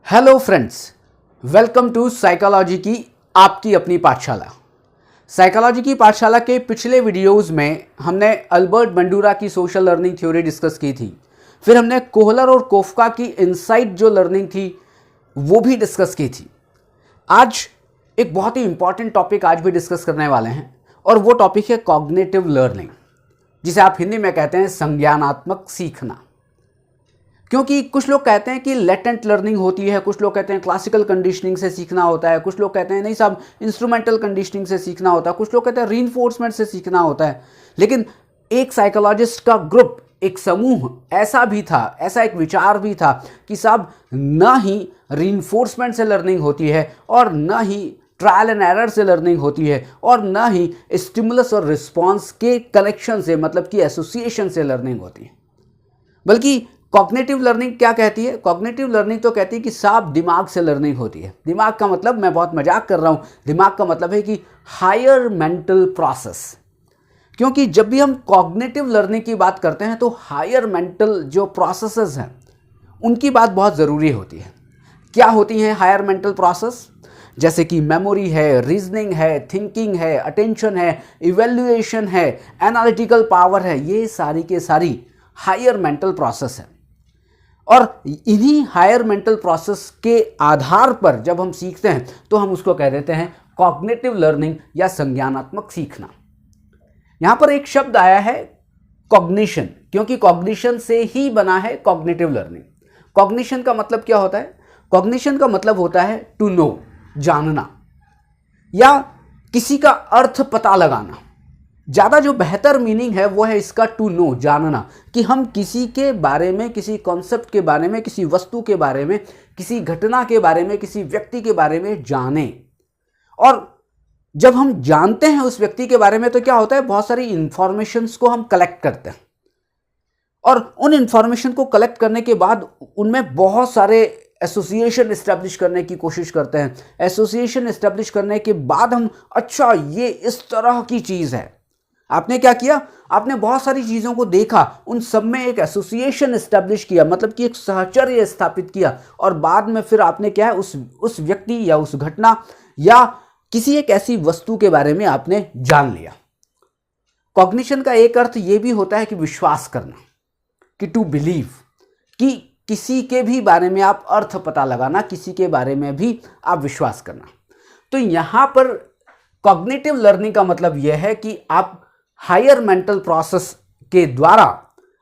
Hello friends, welcome to psychology की आपकी अपनी पाठशाला। साइकोलॉजी की पाठशाला के पिछले वीडियोस में हमने अल्बर्ट बंडूरा की सोशल लर्निंग थ्योरी डिस्कस की थी। फिर हमने कोहलर और कोफका की इनसाइट जो लर्निंग थी वो भी डिस्कस की थी। आज एक बहुत ही इंपॉर्टेंट टॉपिक आज भी डिस्कस करने वाले हैं और वो टॉपिक है कॉग्निटिव लर्निंग, जिसे आप हिंदी में कहते हैं संज्ञानात्मक सीखना। क्योंकि कुछ लोग कहते हैं कि लेटेंट लर्निंग होती है, कुछ लोग कहते हैं क्लासिकल कंडीशनिंग से सीखना होता है, कुछ लोग कहते हैं नहीं साहब इंस्ट्रूमेंटल कंडीशनिंग से सीखना होता है, कुछ लोग कहते हैं रीइंफोर्समेंट से सीखना होता है। लेकिन एक साइकोलॉजिस्ट का ग्रुप, एक समूह ऐसा भी था, ऐसा एक विचार भी था कि साहब न ही रीइंफोर्समेंट से लर्निंग होती है और न ही ट्रायल एंड एरर से लर्निंग होती है और न ही स्टिमुलस और रिस्पॉन्स के कनेक्शन से, मतलब कि एसोसिएशन से लर्निंग होती है। बल्कि कॉग्निटिव लर्निंग क्या कहती है? कॉग्निटिव लर्निंग तो कहती है कि साफ दिमाग से लर्निंग होती है। दिमाग का मतलब, मैं बहुत मजाक कर रहा हूं, दिमाग का मतलब है कि हायर मेंटल प्रोसेस। क्योंकि जब भी हम कॉग्निटिव लर्निंग की बात करते हैं तो हायर मेंटल जो प्रोसेसेस हैं उनकी बात बहुत ज़रूरी होती है। क्या होती हैं हायर मेंटल प्रोसेस? जैसे कि मेमोरी है, रीजनिंग है, थिंकिंग है, अटेंशन है, इवेल्युएशन है, एनालिटिकल पावर है, ये सारी के सारी हायर मेंटल प्रोसेस है। और इन्हीं हायर मेंटल प्रोसेस के आधार पर जब हम सीखते हैं तो हम उसको कह देते हैं कॉग्निटिव लर्निंग या संज्ञानात्मक सीखना। यहां पर एक शब्द आया है कॉग्निशन, क्योंकि कॉग्निशन से ही बना है कॉग्निटिव लर्निंग। कॉग्निशन का मतलब क्या होता है? कॉग्निशन का मतलब होता है टू नो, जानना, या किसी का अर्थ पता लगाना। ज़्यादा जो बेहतर मीनिंग है वो है इसका टू नो, जानना, कि हम किसी के बारे में, किसी कॉन्सेप्ट के बारे में, किसी वस्तु के बारे में, किसी घटना के बारे में, किसी व्यक्ति के बारे में जानें। और जब हम जानते हैं उस व्यक्ति के बारे में तो क्या होता है, बहुत सारी इंफॉर्मेशंस को हम कलेक्ट करते हैं और उन इंफॉर्मेशन को कलेक्ट करने के बाद उनमें बहुत सारे एसोसिएशन इस्टेब्लिश करने की कोशिश करते हैं। एसोसिएशन इस्टेब्लिश करने के बाद हम, अच्छा ये इस तरह की चीज़ है। आपने क्या किया? आपने बहुत सारी चीज़ों को देखा, उन सब में एक एसोसिएशन इस्टेब्लिश किया, मतलब कि एक साहचर्य स्थापित किया, और बाद में फिर आपने क्या है, उस व्यक्ति या उस घटना या किसी एक ऐसी वस्तु के बारे में आपने जान लिया। कॉग्निशन का एक अर्थ यह भी होता है कि विश्वास करना, कि टू बिलीव, कि किसी के भी बारे में आप अर्थ पता लगाना, किसी के बारे में भी आप विश्वास करना। तो यहां पर कॉग्निटिव लर्निंग का मतलब यह है कि आप हायर मेंटल प्रोसेस के द्वारा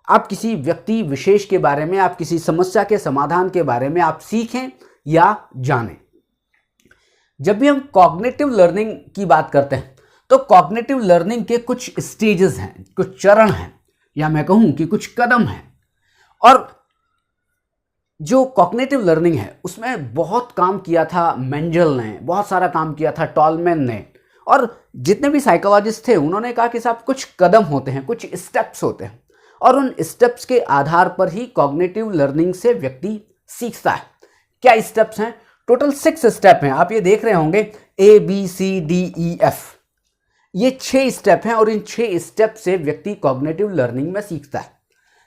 आप किसी व्यक्ति विशेष के बारे में, आप किसी समस्या के समाधान के बारे में आप सीखें या जानें। जब भी हम कॉग्निटिव लर्निंग की बात करते हैं तो कॉग्निटिव लर्निंग के कुछ स्टेजेस हैं, कुछ चरण हैं, या मैं कहूं कि कुछ कदम हैं। और जो कॉग्निटिव लर्निंग है उसमें बहुत काम किया था मेंजल ने, बहुत सारा काम किया था टॉलमैन ने, और जितने भी साइकोलॉजिस्ट थे उन्होंने कहा कि साहब कुछ कदम होते हैं, कुछ स्टेप्स होते हैं, और उन स्टेप्स के आधार पर ही कॉग्निटिव लर्निंग से व्यक्ति सीखता है। क्या स्टेप्स हैं? टोटल 6 स्टेप हैं। आप ये देख रहे होंगे ABCDEF, ये 6 स्टेप हैं और इन 6 स्टेप से व्यक्ति कॉग्निटिव लर्निंग में सीखता है।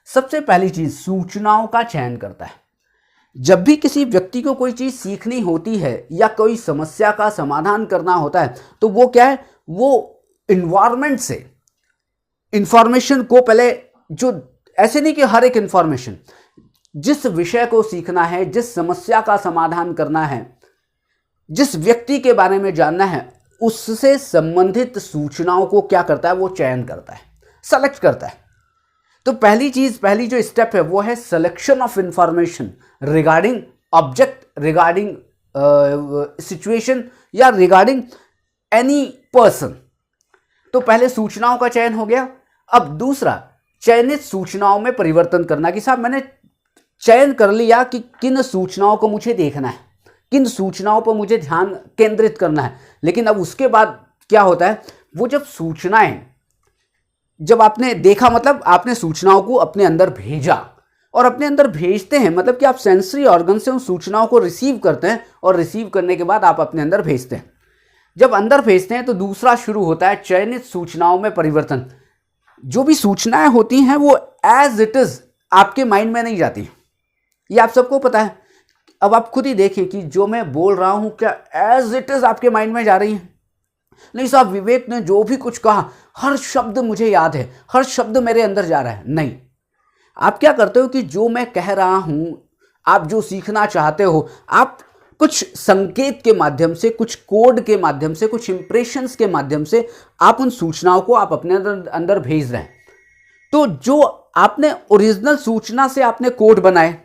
सबसे पहली चीज, सूचनाओं का चयन करता है। जब भी किसी व्यक्ति को कोई चीज सीखनी होती है या कोई समस्या का समाधान करना होता है तो वो क्या है, वो इन्वायरमेंट से इंफॉर्मेशन को पहले, जो ऐसे नहीं कि हर एक इंफॉर्मेशन, जिस विषय को सीखना है, जिस समस्या का समाधान करना है, जिस व्यक्ति के बारे में जानना है, उससे संबंधित सूचनाओं को क्या करता है, वो चयन करता है, सेलेक्ट करता है। तो पहली चीज, पहली जो स्टेप है वो है selection of information regarding object, regarding situation या रिगार्डिंग एनी पर्सन। तो पहले सूचनाओं का चयन हो गया। अब दूसरा, चयनित सूचनाओं में परिवर्तन करना, कि साहब मैंने चयन कर लिया कि किन सूचनाओं को मुझे देखना है, किन सूचनाओं पर मुझे ध्यान केंद्रित करना है। लेकिन अब उसके बाद क्या होता है, वो जब सूचनाएं, जब आपने देखा, मतलब आपने सूचनाओं को अपने अंदर भेजा, और अपने अंदर भेजते हैं मतलब कि आप सेंसरी ऑर्गन से उन सूचनाओं को रिसीव करते हैं और रिसीव करने के बाद आप अपने अंदर भेजते हैं। जब अंदर भेजते हैं तो दूसरा शुरू होता है चयनित सूचनाओं में परिवर्तन। जो भी सूचनाएं होती हैं वो एज इट इज आपके माइंड में नहीं जाती, ये आप सबको पता है। अब आप खुद ही देखें कि जो मैं बोल रहा हूं क्या एज इट इज आपके माइंड में जा रही है? नहीं साहब, विवेक ने जो भी कुछ कहा हर शब्द मुझे याद है, हर शब्द मेरे अंदर जा रहा है। नहीं, आप क्या करते हो कि जो मैं कह रहा हूं, आप जो सीखना चाहते हो, आप कुछ संकेत के माध्यम से, कुछ कोड के माध्यम से, कुछ इंप्रेशंस के माध्यम से आप उन सूचनाओं को आप अपने अंदर भेज रहे हैं। तो जो आपने ओरिजिनल सूचना से आपने कोड बनाए,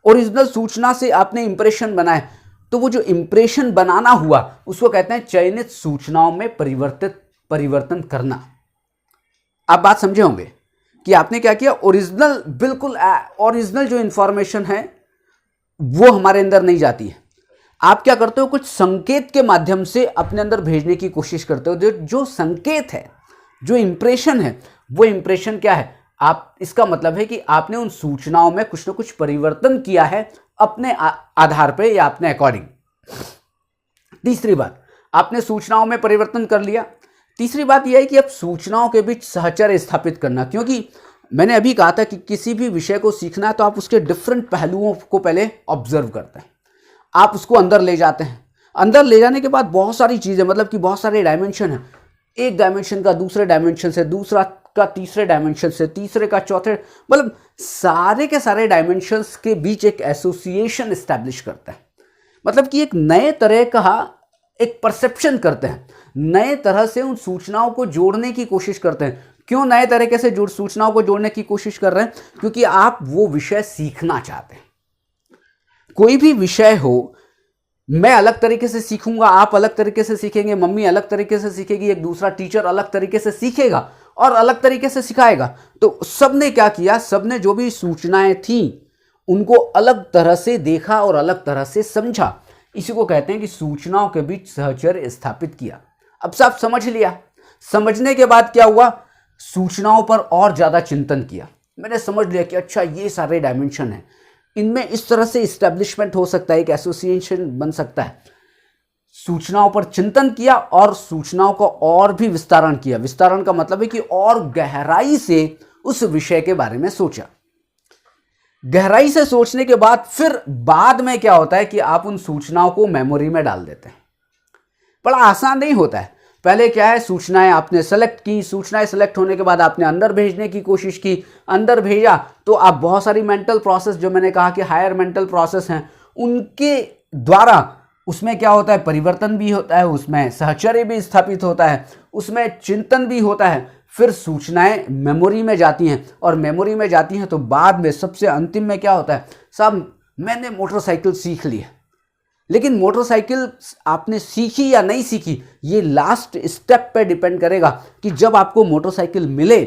ओरिजिनल सूचना से आपने इंप्रेशन बनाए, तो वो जो इंप्रेशन बनाना हुआ उसको कहते हैं चयनित सूचनाओं में परिवर्तन करना। आप बात समझे होंगे कि आपने क्या किया, ओरिजिनल, बिल्कुल ओरिजिनल जो इंफॉर्मेशन है वो हमारे अंदर नहीं जाती है। आप क्या करते हो, कुछ संकेत के माध्यम से अपने अंदर भेजने की कोशिश करते हो। जो संकेत है, जो इंप्रेशन है, वो इंप्रेशन क्या है, आप, इसका मतलब है कि आपने उन सूचनाओं में कुछ ना कुछ परिवर्तन किया है अपने आधार पे या अपने अकॉर्डिंग। तीसरी बात, आपने सूचनाओं में परिवर्तन कर लिया। तीसरी बात यह है कि अब सूचनाओं के बीच सहचर्य स्थापित करना, क्योंकि मैंने अभी कहा था कि किसी भी विषय को सीखना है तो आप उसके डिफरेंट पहलुओं को पहले ऑब्जर्व करते हैं, आप उसको अंदर ले जाते हैं। अंदर ले जाने के बाद बहुत सारी चीजें, मतलब कि बहुत सारे डायमेंशन है, एक डायमेंशन का दूसरे डायमेंशन से, दूसरा का तीसरे डायमेंशन से, तीसरे का चौथे, मतलब सारे के सारे डायमेंशंस के बीच एक एसोसिएशन एस्टैब्लिश करता है। मतलब कि एक नए तरह का एक परसेप्शन करते हैं, नए तरह से उन सूचनाओं को जोड़ने की कोशिश करते हैं। क्यों नए तरीके से सूचनाओं को जोड़ने की कोशिश कर रहे हैं? क्योंकि आप वो विषय सीखना चाहते हैं। कोई भी विषय हो, मैं अलग तरीके से सीखूंगा, आप अलग तरीके से सीखेंगे, मम्मी अलग तरीके से सीखेगी, एक दूसरा टीचर अलग तरीके से सीखेगा और अलग तरीके से सिखाएगा। तो सबने क्या किया, सबने जो भी सूचनाएं थी उनको अलग तरह से देखा और अलग तरह से समझा। इसी को कहते हैं कि सूचनाओं के बीच सहचर्य स्थापित किया। अब सब समझ लिया, समझने के बाद क्या हुआ, सूचनाओं पर और ज्यादा चिंतन किया। मैंने समझ लिया कि अच्छा ये सारे डायमेंशन हैं, इनमें इस तरह से इस्टेब्लिशमेंट हो सकता है, एक एसोसिएशन बन सकता है। सूचनाओं पर चिंतन किया और सूचनाओं का और भी विस्तारण किया। विस्तारण का मतलब है कि और गहराई से उस विषय के बारे में सोचा। गहराई से सोचने के बाद फिर बाद में क्या होता है कि आप उन सूचनाओं को मेमोरी में डाल देते हैं। बड़ा आसान नहीं होता है। पहले क्या है, सूचनाएं आपने सेलेक्ट की, सूचनाएं सेलेक्ट होने के बाद आपने अंदर भेजने की कोशिश की, अंदर भेजा तो आप बहुत सारी मेंटल प्रोसेस, जो मैंने कहा कि हायर मेंटल प्रोसेस हैं, उनके द्वारा उसमें क्या होता है, परिवर्तन भी होता है, उसमें सहचर्य भी स्थापित होता है, उसमें चिंतन भी होता है। फिर सूचनाएं मेमोरी में जाती हैं और मेमोरी में जाती हैं तो बाद में सबसे अंतिम में क्या होता है, साहब मैंने मोटरसाइकिल सीख ली है, लेकिन मोटरसाइकिल आपने सीखी या नहीं सीखी ये लास्ट स्टेप पे डिपेंड करेगा कि जब आपको मोटरसाइकिल मिले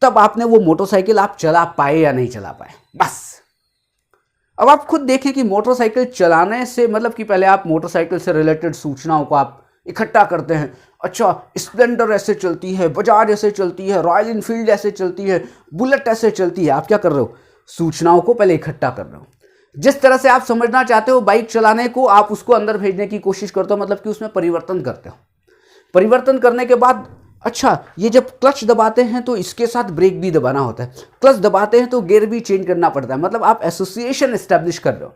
तब आपने वो मोटरसाइकिल आप चला पाए या नहीं चला पाए। बस अब आप खुद देखें कि मोटरसाइकिल चलाने से मतलब कि पहले आप मोटरसाइकिल से रिलेटेड सूचनाओं को आप इकट्ठा करते हैं। अच्छा, स्प्लेंडर ऐसे चलती है, बजाज ऐसे चलती है, रॉयल इनफील्ड ऐसे चलती है, बुलेट ऐसे चलती है। आप क्या कर रहे हो, सूचनाओं को पहले इकट्ठा कर रहे हो। जिस तरह से आप समझना चाहते हो बाइक चलाने को, आप उसको अंदर भेजने की कोशिश करते हो, मतलब कि उसमें परिवर्तन करते हो। परिवर्तन करने के बाद अच्छा, ये जब क्लच दबाते हैं तो इसके साथ ब्रेक भी दबाना होता है, क्लच दबाते हैं तो गियर भी चेंज करना पड़ता है। मतलब आप एसोसिएशन एस्टेब्लिश कर रहे हो।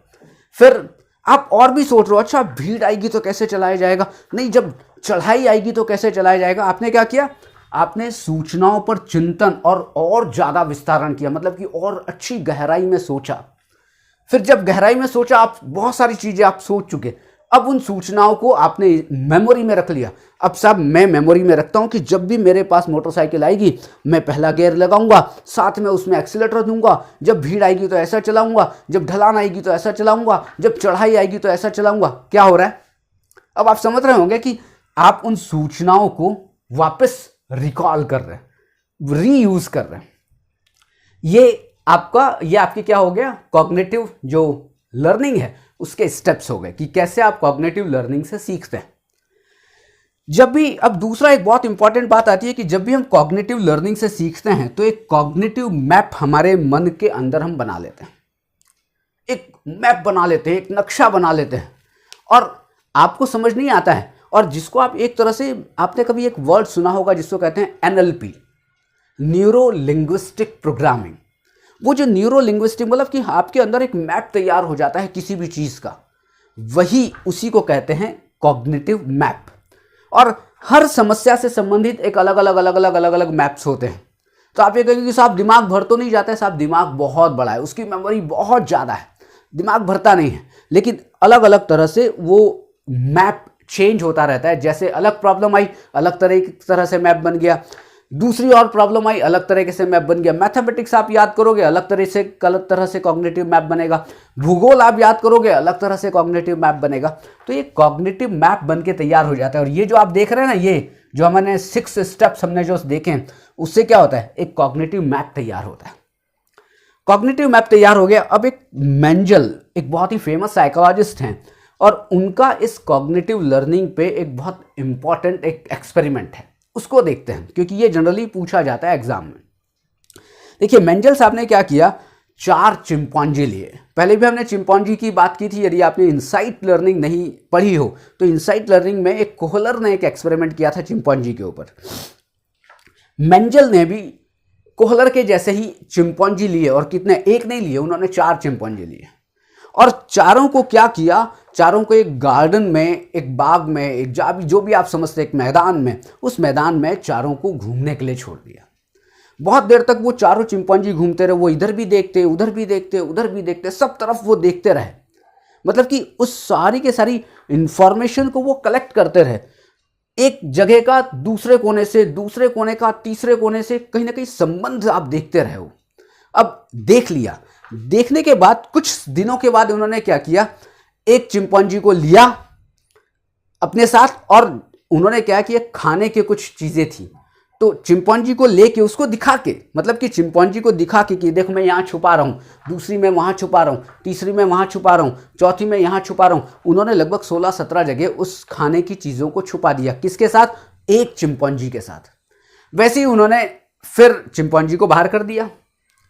फिर आप और भी सोच रहे हो, अच्छा भीड़ आएगी तो कैसे चलाया जाएगा, नहीं जब चढ़ाई आएगी तो कैसे चलाया जाएगा। आपने क्या किया, आपने सूचनाओं पर चिंतन और ज्यादा विस्तारण किया, मतलब कि और अच्छी गहराई में सोचा। फिर जब गहराई में सोचा, आप बहुत सारी चीजें आप सोच चुके, अब उन सूचनाओं को आपने मेमोरी में रख लिया। अब साहब मैं मेमोरी में रखता हूं कि जब भी मेरे पास मोटरसाइकिल आएगी मैं पहला गियर लगाऊंगा, साथ में उसमें एक्सीलेटर दूंगा, जब भीड़ आएगी तो ऐसा चलाऊंगा, जब ढलान आएगी तो ऐसा चलाऊंगा, जब चढ़ाई आएगी तो ऐसा चलाऊंगा। क्या हो रहा है, अब आप समझ रहे होंगे कि आप उन सूचनाओं को वापस रिकॉल कर रहे हैं, रीयूज कर रहे हैं। ये आपकी क्या हो गया, कॉग्निटिव जो लर्निंग है उसके स्टेप्स हो गए कि कैसे आप कॉग्निटिव लर्निंग से सीखते हैं। जब भी, अब दूसरा एक बहुत इंपॉर्टेंट बात आती है कि जब भी हम कॉग्निटिव लर्निंग से सीखते हैं तो एक कॉग्निटिव मैप हमारे मन के अंदर हम बना लेते हैं, एक मैप बना लेते हैं, एक नक्शा बना लेते हैं, और आपको समझ नहीं आता है। और जिसको आप एक तरह से, आपने कभी एक वर्ड सुना होगा जिसको कहते हैं NLP, न्यूरो लिंग्विस्टिक प्रोग्रामिंग। वो जो न्यूरो लिंग्विस्टिक मतलब कि आपके अंदर एक मैप तैयार हो जाता है किसी भी चीज़ का, वही उसी को कहते हैं कॉग्निटिव मैप। और हर समस्या से संबंधित एक अलग अलग मैप्स होते हैं। तो आप ये कहेंगे कि साहब दिमाग भर तो नहीं जाता है, साहब दिमाग बहुत बड़ा है, उसकी मेमोरी बहुत ज़्यादा है, दिमाग भरता नहीं है, लेकिन अलग अलग तरह से वो मैप चेंज होता रहता है। जैसे अलग प्रॉब्लम आई, अलग तरह से मैप बन गया, दूसरी और प्रॉब्लम आई, अलग तरीके से मैप बन गया। मैथमेटिक्स आप याद करोगे, अलग तरह से कॉग्निटिव मैप बनेगा। भूगोल आप याद करोगे, अलग तरह से कॉग्निटिव मैप बनेगा। तो ये कॉग्निटिव मैप बन के तैयार हो जाता है। और ये जो आप देख रहे हैं ना, ये जो हमने 6 स्टेप्स हमने जो देखे, उससे क्या होता है, एक कॉग्निटिव मैप तैयार होता है। कॉग्निटिव मैप तैयार हो गया। अब एक मेंजल, एक बहुत ही फेमस साइकोलॉजिस्ट हैं, और उनका इस कॉग्निटिव लर्निंग पे एक बहुत इंपॉर्टेंट एक एक्सपेरिमेंट है, उसको देखते हैं, क्योंकि ये जनरली पूछा जाता है एग्जाम में। देखिए मेंजल साहब ने क्या किया, 4 चिंपांजी लिए। पहले भी हमने चिंपांजी की बात की थी। यदि आपने इनसाइट लर्निंग नहीं पढ़ी हो तो इनसाइट लर्निंग में एक कोहलर ने एक एक्सपेरिमेंट किया था चिंपांजी के ऊपर। मेंजल ने भी कोहलर के जैसे ही चिंपांजी लिए, और कितने, एक नहीं लिए, उन्होंने 4 चिंपांजी लिए। और चारों को क्या किया, चारों को एक गार्डन में, एक बाग में, एक जो भी आप समझते एक मैदान में, उस मैदान में चारों को घूमने के लिए छोड़ दिया। बहुत देर तक वो चारों चिंपांजी घूमते रहे। वो इधर भी देखते, उधर भी देखते, उधर भी देखते, सब तरफ वो देखते रहे। मतलब कि उस सारी के सारी इंफॉर्मेशन को वो कलेक्ट करते रहे। एक जगह का दूसरे कोने से, दूसरे कोने का तीसरे कोने से, कहीं ना कहीं संबंध आप देखते रहे हो। अब देख लिया, देखने के बाद कुछ दिनों के बाद उन्होंने क्या किया, एक चिंपांजी को लिया अपने साथ, और उन्होंने क्या किया, खाने के कुछ चीजें थी, तो चिंपांजी को लेके उसको दिखा के, मतलब कि चिंपांजी को दिखा के कि देखो मैं यहाँ छुपा रहा हूँ, दूसरी में वहाँ छुपा रहा हूँ, तीसरी में वहाँ छुपा रहा हूँ, चौथी में यहाँ छुपा रहा हूँ। उन्होंने लगभग 16-17 जगह उस खाने की चीज़ों को छुपा दिया। किसके साथ, एक चिंपांजी के साथ। वैसे ही उन्होंने फिर चिंपांजी को बाहर कर दिया।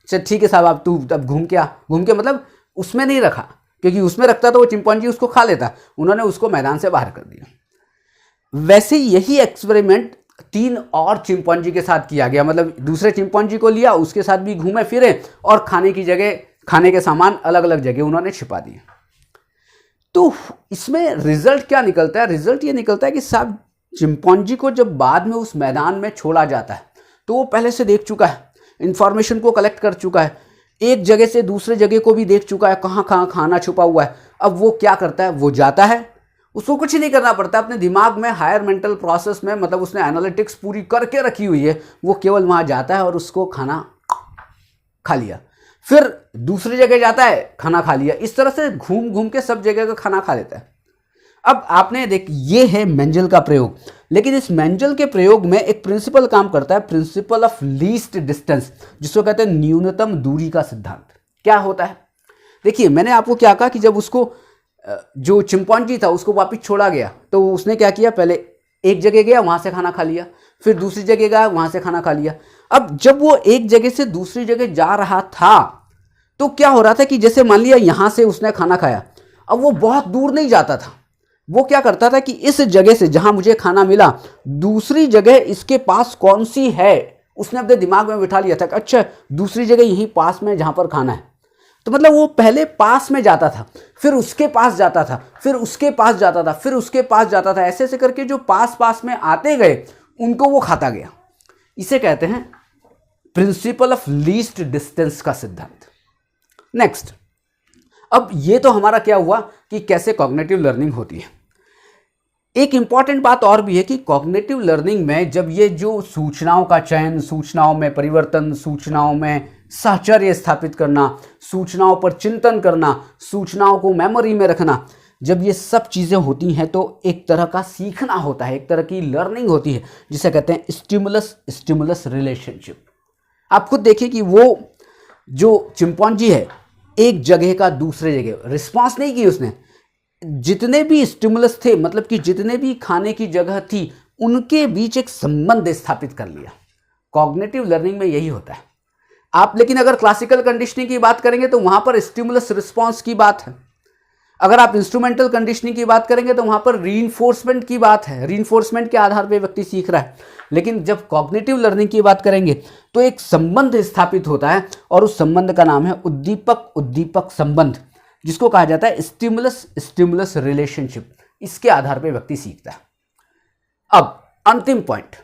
चल ठीक है साहब, अब तू तब घूम के मतलब उसमें नहीं रखा, क्योंकि उसमें रखता तो वो चिंपांजी उसको खा लेता। उन्होंने उसको मैदान से बाहर कर दिया। वैसे यही एक्सपेरिमेंट 3 और चिंपांजी के साथ किया गया। मतलब दूसरे चिंपांजी को लिया, उसके साथ भी घूमे फिरे, और खाने की जगह, खाने के सामान अलग अलग जगह उन्होंने छिपा दिए। तो इसमें रिजल्ट क्या निकलता है, रिजल्ट ये निकलता है कि साहब चिंपांजी को जब बाद में उस मैदान में छोड़ा जाता है तो वो पहले से देख चुका है, इंफॉर्मेशन को कलेक्ट कर चुका है, एक जगह से दूसरे जगह को भी देख चुका है, कहाँ कहाँ खाना छुपा हुआ है। अब वो क्या करता है, वो जाता है, उसको कुछ नहीं करना पड़ता, अपने दिमाग में हायर मेंटल प्रोसेस में, मतलब उसने एनालिटिक्स पूरी करके रखी हुई है, वो केवल वहाँ जाता है और उसको खाना खा लिया, फिर दूसरी जगह जाता है, खाना खा लिया। इस तरह से घूम घूम के सब जगह का खाना खा लेता है। अब आपने देख, ये है मेंजल का प्रयोग। लेकिन इस मेंजल के प्रयोग में एक प्रिंसिपल काम करता है, प्रिंसिपल ऑफ लीस्ट डिस्टेंस, जिसको कहते हैं न्यूनतम दूरी का सिद्धांत। क्या होता है, देखिए मैंने आपको क्या कहा कि जब उसको, जो चिंपांजी था उसको वापस छोड़ा गया, तो उसने क्या किया, पहले एक जगह गया, वहां से खाना खा लिया, फिर दूसरी जगह गया, वहां से खाना खा लिया। अब जब वो एक जगह से दूसरी जगह जा रहा था तो क्या हो रहा था कि जैसे मान लिया यहां से उसने खाना खाया, अब वो बहुत दूर नहीं जाता था। वो क्या करता था कि इस जगह से जहां मुझे खाना मिला, दूसरी जगह इसके पास कौन सी है, उसने अपने दिमाग में बिठा लिया था कि अच्छा दूसरी जगह यहीं पास में जहां पर खाना है। तो मतलब वो पहले पास में जाता था, फिर उसके पास जाता था, फिर उसके पास जाता था, फिर उसके पास जाता था, ऐसे ऐसे करके जो पास पास में आते गए उनको वो खाता गया। इसे कहते हैं प्रिंसिपल ऑफ लीस्ट डिस्टेंस का सिद्धांत। नेक्स्ट, अब ये तो हमारा क्या हुआ कि कैसे कॉग्निटिव लर्निंग होती है। एक इंपॉर्टेंट बात और भी है कि कॉग्निटिव लर्निंग में जब ये जो सूचनाओं का चयन, सूचनाओं में परिवर्तन, सूचनाओं में साहचर्य स्थापित करना, सूचनाओं पर चिंतन करना, सूचनाओं को मेमोरी में रखना, जब ये सब चीज़ें होती हैं तो एक तरह का सीखना होता है, एक तरह की लर्निंग होती है, जिसे कहते हैं स्टिमुलस स्टिमुलस रिलेशनशिप। आप खुद देखिए कि वो जो चिंपांजी है, एक जगह का दूसरे जगह रिस्पॉन्स नहीं की उसने, जितने भी स्टिमुलस थे, मतलब कि जितने भी खाने की जगह थी, उनके बीच एक संबंध स्थापित कर लिया। कॉग्निटिव लर्निंग में यही होता है। आप लेकिन अगर क्लासिकल कंडीशनिंग की बात करेंगे तो वहां पर स्टिमुलस रिस्पॉन्स की बात है। अगर आप इंस्ट्रूमेंटल कंडीशनिंग की बात करेंगे तो वहां पर रीइंफोर्समेंट की बात है, रीइंफोर्समेंट के आधार पर व्यक्ति सीख रहा है। लेकिन जब कॉग्निटिव लर्निंग की बात करेंगे तो एक संबंध स्थापित होता है और उस संबंध का नाम है उद्दीपक उद्दीपक संबंध, जिसको कहा जाता है स्टिमुलस स्टिमुलस रिलेशनशिप। इसके आधार पर व्यक्ति सीखता है। अब अंतिम पॉइंट,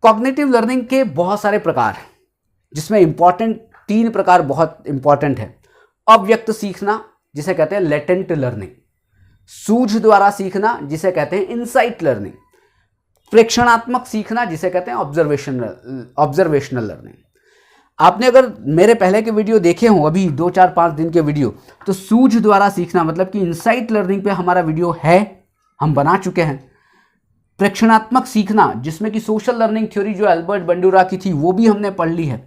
कॉग्निटिव लर्निंग के बहुत सारे प्रकार हैं, जिसमें इंपॉर्टेंट 3 प्रकार बहुत इंपॉर्टेंट है। अव्यक्त सीखना जिसे कहते हैं लेटेंट लर्निंग, सूझ द्वारा सीखना जिसे कहते हैं इनसाइट लर्निंग, प्रेक्षणात्मक सीखना जिसे कहते हैं ऑब्जर्वेशनल लर्निंग। आपने अगर मेरे पहले के वीडियो देखे हों, अभी 2, 4, 5 दिन के वीडियो, तो सूझ द्वारा सीखना मतलब कि इनसाइट लर्निंग पे हमारा वीडियो है, हम बना चुके हैं। प्रेक्षणात्मक सीखना जिसमें कि सोशल लर्निंग थ्योरी जो अल्बर्ट बंडूरा की थी वो भी हमने पढ़ ली है।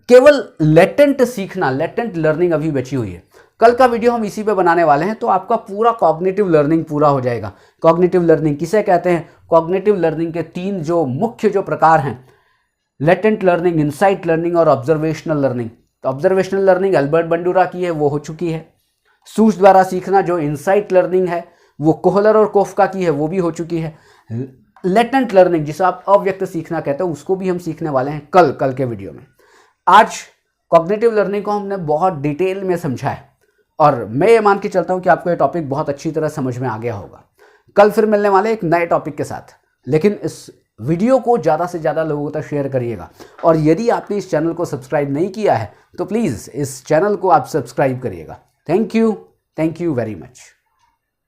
केवल लेटेंट सीखना, लेटेंट लर्निंग अभी बची हुई है। कल का वीडियो हम इसी पे बनाने वाले हैं, तो आपका पूरा कॉग्निटिव लर्निंग पूरा हो जाएगा। कॉग्निटिव लर्निंग किसे कहते हैं, कॉग्निटिव लर्निंग के 3 जो मुख्य जो प्रकार हैं, लेटेंट लर्निंग, इनसाइट लर्निंग और ऑब्जर्वेशनल लर्निंग। तो ऑब्जर्वेशनल लर्निंग अल्बर्ट बंडूरा की है, वो हो चुकी है। सूझ द्वारा सीखना जो इनसाइट लर्निंग है वो कोहलर और कोफका की है, वो भी हो चुकी है। लेटेंट लर्निंग जिसे आप अव्यक्त सीखना कहते हैं, उसको भी हम सीखने वाले हैं कल के वीडियो में। आज कॉग्निटिव लर्निंग को हमने बहुत डिटेल में समझा है और मैं ये मान के चलता हूँ कि आपको ये टॉपिक बहुत अच्छी तरह समझ में आ गया होगा। कल फिर मिलने वाले एक नए टॉपिक के साथ, लेकिन इस वीडियो को ज़्यादा से ज़्यादा लोगों तक शेयर करिएगा। और यदि आपने इस चैनल को सब्सक्राइब नहीं किया है तो प्लीज़ इस चैनल को आप सब्सक्राइब करिएगा। Thank you very much.